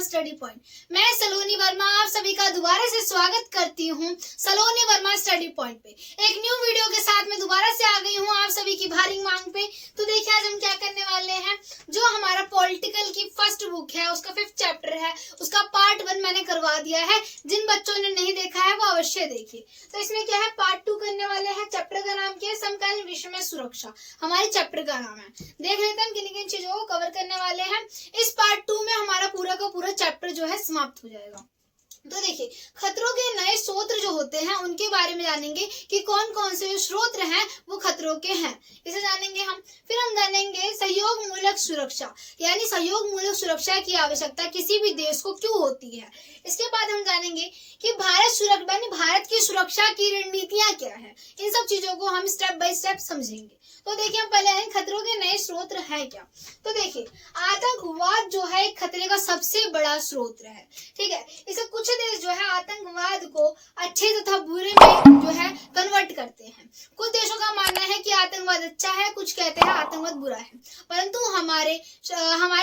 Study point. मैं सलोनी वर्मा आप सभी का दोबारा से स्वागत करती हूँ सलोनी वर्मा स्टडी पॉइंट पे। एक न्यू वीडियो के साथ मैं दोबारा से आ गई हूँ आप सभी की भारी मांग पे। तो देखिए आज हम क्या करने वाले हैं, जो हमारा पॉलिटिकल की फर्स्ट बुक है उसका 5th चैप्टर है, उसका पार्ट 1 मैंने करवा दिया है। जिन बच्चों ने नहीं देखा है वो अवश्य देखिए। तो इसमें क्या है, पार्ट 2 करने वाले हैं। चैप्टर का नाम क्या है, समकालीन विश्व में सुरक्षा, हमारे चैप्टर का नाम है। देख लेते हैं किन किन चीजों को कवर करने वाले हैं। इस पार्ट 2 में हमारा पूरा का पूरा चैप्टर जो है समाप्त हो जाएगा। तो देखिए, खतरों के नए स्रोत जो होते हैं उनके बारे में जानेंगे कि कौन कौन से स्रोत हैं वो खतरों के हैं, इसे जानेंगे हम। फिर हम जानेंगे सहयोग मूलक सुरक्षा, यानी सहयोग मूलक सुरक्षा की आवश्यकता किसी भी देश को क्यों होती है। इसके बाद हम जानेंगे कि भारत की सुरक्षा की रणनीतियां क्या है। इन सब चीजों को हम स्टेप बाय स्टेप समझेंगे। तो देखिए, हम पहले आएंगे खतरों के नए स्रोत हैं क्या। तो देखिए, आतंकवाद जो है खतरे का सबसे बड़ा स्रोत है। ठीक है, इसे कुछ देश जो है आतंकवाद को अच्छे तथा बुरे में जो है कन्वर्ट करते हैं। कुछ देशों का मानना है कि आतंकवाद अच्छा है, कुछ कहते हैं आतंकवाद बुरा है। परंतु हमारे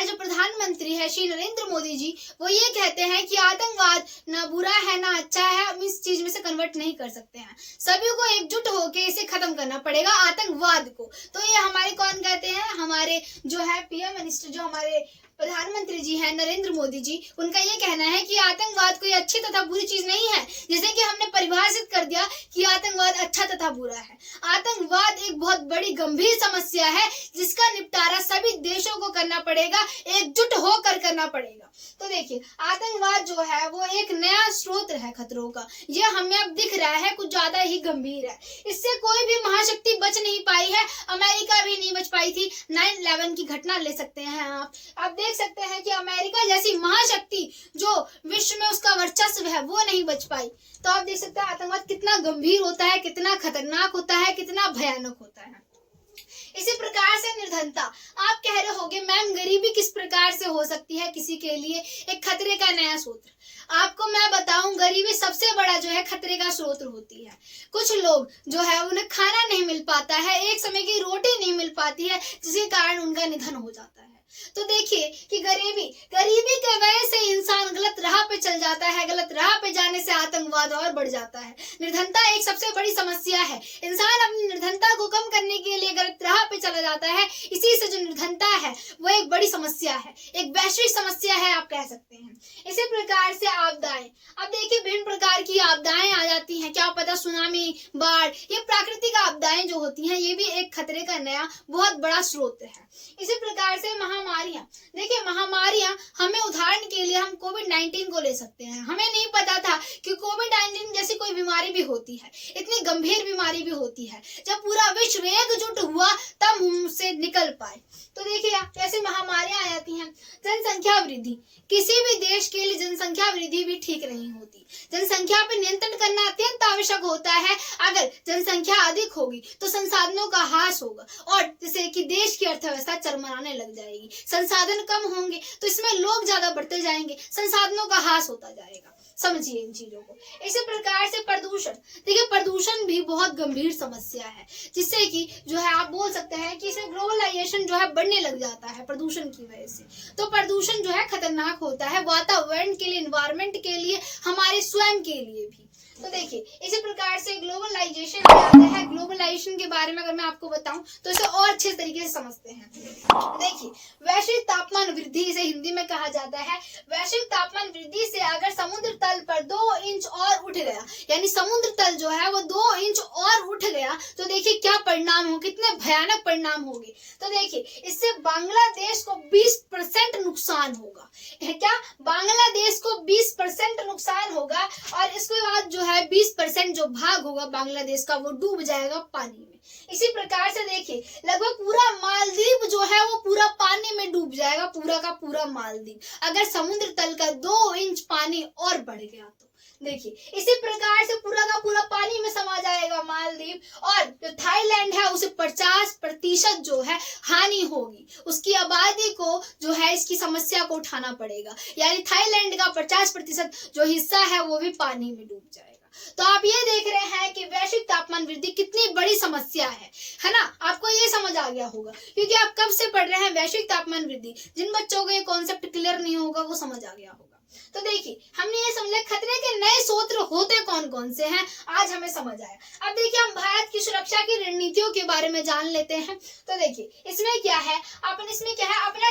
जो प्रधानमंत्री है श्री नरेंद्र मोदी जी, वो ये कहते हैं कि आतंकवाद ना बुरा है ना अच्छा है, हम इस चीज में से कन्वर्ट नहीं कर सकते हैं। सभी को एकजुट होकर इसे खत्म करना पड़ेगा, आतंकवाद को। तो ये हमारे कौन कहते हैं, हमारे जो है पीएम मिनिस्टर, जो हमारे प्रधानमंत्री जी हैं नरेंद्र मोदी जी, उनका ये कहना है कि आतंकवाद कोई अच्छी तथा बुरी चीज नहीं है। जैसे कि हमने परिभाषित कर दिया कि आतंकवाद अच्छा तथा बुरा है। आतंकवाद एक बहुत बड़ी गंभीर समस्या है जिसका निपटारा सभी देशों को करना पड़ेगा, एकजुट होकर करना पड़ेगा। तो देखिए, आतंकवाद जो है वो एक नया स्रोत है खतरों का। ये हमें अब दिख रहा है कुछ ज्यादा ही गंभीर है। इससे कोई भी महाशक्ति बच नहीं पाई है, अमेरिका भी नहीं बच पाई थी। 9/11 की घटना ले सकते हैं आप देख सकते हैं कि अमेरिका जैसी महाशक्ति जो विश्व में उसका वर्चस्व है वो नहीं बच पाई। तो आप देख सकते हैं आतंकवाद कितना गंभीर होता है, कितना खतरनाक होता है, कितना भयानक होता है। इसी प्रकार से निर्धनता, आप कह रहे होंगे मैम गरीबी किस प्रकार से हो सकती है किसी के लिए एक खतरे का नया स्रोत। आपको मैं बताऊं, गरीबी सबसे बड़ा जो है खतरे का स्रोत होती है। कुछ लोग जो है उन्हें खाना नहीं मिल पाता है, एक समय की रोटी नहीं मिल पाती है, जिसके कारण उनका निधन हो जाता है। तो देखिए कि गरीबी की वजह से इंसान गलत राह पे चल जाता है, गलत राह पे जाने से आतंकवाद और बढ़ जाता है। निर्धनता एक सबसे बड़ी समस्या है। इंसान अपनी निर्धनता को कम करने के लिए गलत राह पे चला जाता है। इसी से जो निर्धनता है वो एक बड़ी समस्या है, एक वैश्विक समस्या है आप कह सकते हैं। इसी प्रकार से आपदाएं, अब देखिए विभिन्न प्रकार की आपदाएं आ जाती हैं, क्या पता सुनामी, बाढ़, ये प्राकृतिक आपदाएं जो होती हैं ये भी एक खतरे का नया बहुत बड़ा स्रोत है। इसी प्रकार से महामारियां, देखिए महामारियां, हमें उदाहरण के लिए हम कोविड-19 को ले सकते हैं। हमें नहीं पता था कि कोविड-19 जैसी कोई बीमारी भी होती है, इतनी गंभीर बीमारी भी होती है। जब पूरा विश्व एकजुट हुआ तब हम उससे निकल पाए। तो देखिए कैसे महामारियां आ जाती हैं। जनसंख्या वृद्धि, किसी भी देश के लिए जनसंख्या वृद्धि भी ठीक नहीं होती। जनसंख्या पर नियंत्रण करना अत्यंत आवश्यक होता है। अगर जनसंख्या अधिक होगी तो संसाधनों का ह्रास होगा और जैसे कि देश की अर्थव्यवस्था चरमराने लग जाएगी। संसाधन कम होंगे तो इसमें लोग ज्यादा बढ़ते जाएंगे, संसाधनों का ह्रास होता जाएगा। समझिए इन चीजों को। इसी प्रकार से प्रदूषण, देखिए प्रदूषण भी बहुत गंभीर समस्या है, जिससे कि जो है आप बोल सकते हैं कि इसमें ग्लोबलाइजेशन जो है बढ़ने लग जाता है प्रदूषण की वजह से। तो प्रदूषण जो है खतरनाक होता है वातावरण के लिए, एनवायरमेंट के लिए, हमारे स्वयं के लिए भी। तो देखिए इसी प्रकार से ग्लोबलाइजेशन आ जाता है। ग्लोबलाइजेशन के बारे में अगर मैं आपको बताऊं तो इसे और अच्छे तरीके से समझते हैं। देखिए, वैश्विक तापमान वृद्धि, इसे हिंदी में कहा जाता है। वैश्विक तापमान वृद्धि से अगर समुद्र तल पर 2 इंच और उठ गया, यानी समुद्र तल जो है वो 2 इंच और उठ गया, तो देखिए क्या परिणाम हो, कितने भयानक परिणाम होंगे। तो देखिए इससे बांग्लादेश को 20% नुकसान होगा। क्या बांग्लादेश को 20% नुकसान होगा और इसके बाद जो है 20% जो भाग होगा बांग्लादेश का वो डूब जाएगा पानी में। इसी प्रकार से देखिए लगभग पूरा मालदीव जो है वो पूरा पानी में डूब जाएगा, पूरा का पूरा मालदीव, अगर समुद्र तल का 2 इंच पानी और बढ़ गया तो। देखिए इसी प्रकार से पूरा का पूरा पानी में समा जाएगा मालदीव, और जो थाईलैंड है उसे 50% जो है हानि होगी, उसकी आबादी को जो है इसकी समस्या को उठाना पड़ेगा, यानी थाईलैंड का 50% जो हिस्सा है वो भी पानी में डूब जाएगा। तो आप ये देख रहे हैं कि वैश्विक तापमान वृद्धि कितनी बड़ी समस्या है ना। आपको ये समझ आ गया होगा क्योंकि आप कब से पढ़ रहे हैं वैश्विक तापमान वृद्धि। जिन बच्चों को ये कॉन्सेप्ट क्लियर नहीं होगा वो समझ आ गया होगा। तो देखिए हमने ये समझा खतरे के नए स्रोत होते कौन कौन से हैं, आज हमें समझ आया। अब देखिए हम भारत की सुरक्षा की रणनीतियों के बारे में जान लेते हैं। तो देखिए इसमें क्या है, अपना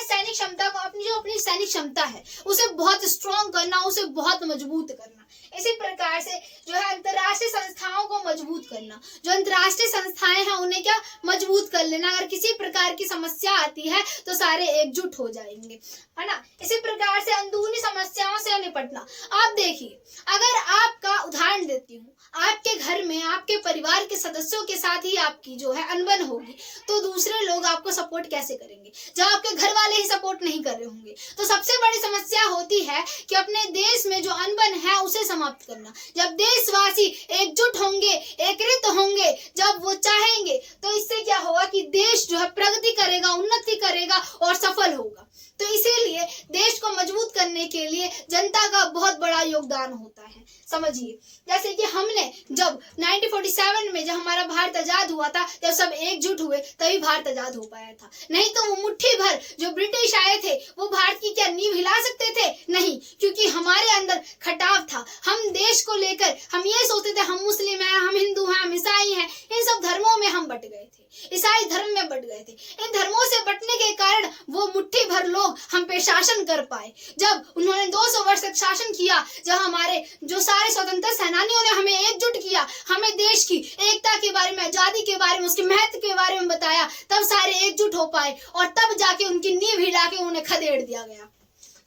सैनिक क्षमता को, अपनी सैनिक क्षमता है उसे बहुत स्ट्रॉन्ग करना, उसे बहुत मजबूत करना। इसी प्रकार से जो है अंतर्राष्ट्रीय संस्थाओं को मजबूत करना, जो अंतर्राष्ट्रीय संस्थाएं हैं उन्हें क्या मजबूत कर लेना। अगर किसी प्रकार की समस्या आती है तो सारे एकजुट हो जाएंगे, है ना। इसी प्रकार से अंदरूनी समस्याओं से निपटना। आप देखिए अगर आपका उदाहरण देती हूँ, आपके घर में आपके परिवार के सदस्यों के साथ ही आपकी जो है अनबन होगी तो दूसरे लोग आपको सपोर्ट कैसे करेंगे, जब आपके घर वाले ही सपोर्ट नहीं कर रहे होंगे। तो सबसे बड़ी समस्या होती है कि अपने देश में जो अनबन है उसे समाप्त करना। जब देशवासी एकजुट होंगे, एकत्रित होंगे, जब वो चाहेंगे तो इससे क्या होगा कि देश जो है प्रगति करेगा, उन्नति करेगा और सफल होगा। तो इसीलिए देश को मजबूत करने के लिए जनता का बहुत बड़ा योगदान होता है। समझिए जैसे कि हमने जब 1947 में जब हमारा भारत आजाद हुआ था, जब सब एकजुट हुए तभी भारत आजाद हो पाया था। नहीं तो वो मुट्ठी भर जो ब्रिटिश आए थे वो भारत की क्या नींव हिला सकते थे? नहीं, क्योंकि हमारे अंदर खटाव था। हम देश को लेकर हम ये सोचते थे हम मुस्लिम हैं, हम हिंदू हैं, हम ईसाई हैं, इन सब धर्मों में हम बट गए थे, ईसाई धर्म में बट गए थे। इन धर्मों से बटने के कारण वो मुट्ठी भर लोग हम पे शासन कर पाए। जब उन्होंने 200 वर्ष तक शासन किया, जब हमारे जो सारे स्वतंत्रता सेनानियों ने हमें एकजुट किया, हमें देश की एकता के बारे में, आजादी के बारे में, उसके महत्व के बारे में बताया, तब सारे एकजुट हो पाए और तब जाके उनकी नींव हिला के उन्हें खदेड़ दिया गया।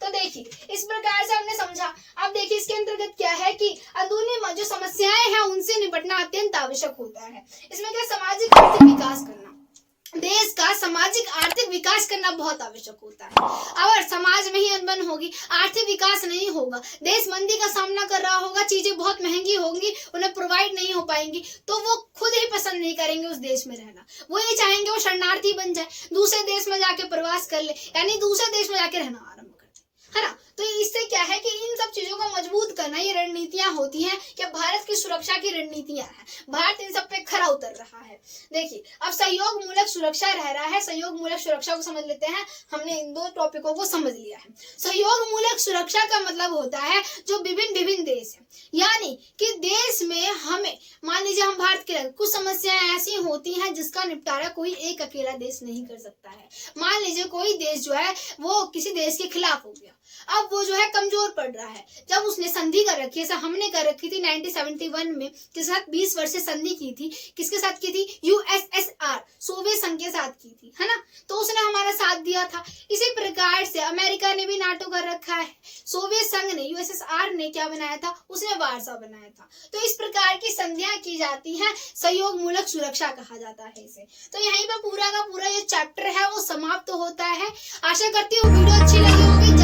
तो देखिए इस प्रकार से हमने समझा। अब देखिए इसके अंतर्गत क्या है कि अंदरूनी जो समस्याएं हैं उनसे निपटना अत्यंत आवश्यक होता है। इसमें क्या सामाजिक आर्थिक विकास करना, देश का सामाजिक आर्थिक विकास करना बहुत आवश्यक होता है। अगर समाज में ही अनबन होगी, आर्थिक विकास नहीं होगा, देश मंदी का सामना कर रहा होगा, चीजें बहुत महंगी होंगी, उन्हें प्रोवाइड नहीं हो पाएंगी, तो वो खुद ही पसंद नहीं करेंगे उस देश में रहना। वो ये चाहेंगे वो शरणार्थी बन जाए, दूसरे देश में जाके प्रवास कर ले, यानी दूसरे देश में जाके रहना आरंभ कर दे, है ना। तो इससे क्या है कि इन सब चीजों को मजबूत करना, ये रणनीतियां होती हैं कि भारत की सुरक्षा की रणनीतियां हैं। भारत इन सब पे खरा उतर रहा है। देखिए अब सहयोग मूलक सुरक्षा रह रहा है। सहयोग मूलक सुरक्षा को समझ लेते हैं। हमने इन दो टॉपिकों को समझ लिया है। सहयोग मूलक सुरक्षा का मतलब होता है जो विभिन्न देश है, यानी कि देश में हमें मान लीजिए हम भारत के कुछ समस्याएं ऐसी होती हैं जिसका निपटारा कोई एक अकेला देश नहीं कर सकता है। मान लीजिए कोई देश जो है वो किसी देश के खिलाफ हो गया, अब वो जो है कमजोर पड़ रहा है। जब उसने संधि कर रखी है, जैसे हमने कर रखी थी 1971 में, किसके साथ 20 वर्ष से संधि की थी, किसके साथ की थी? USSR, सोवियत संघ के साथ की थी, है ना। तो उसने हमारा साथ दिया था। इसी प्रकार से अमेरिका ने भी नाटो कर रखा है, सोवियत संघ ने, USSR ने क्या बनाया था? उसने वार्सा बनाया था। तो इस प्रकार की संधियां की जाती हैं, सहयोग मूलक सुरक्षा कहा जाता है इसे। तो यहीं पर पूरा का पूरा ये चैप्टर है वो समाप्त होता है। आशा करती हूँ वीडियो अच्छी लगी होगी।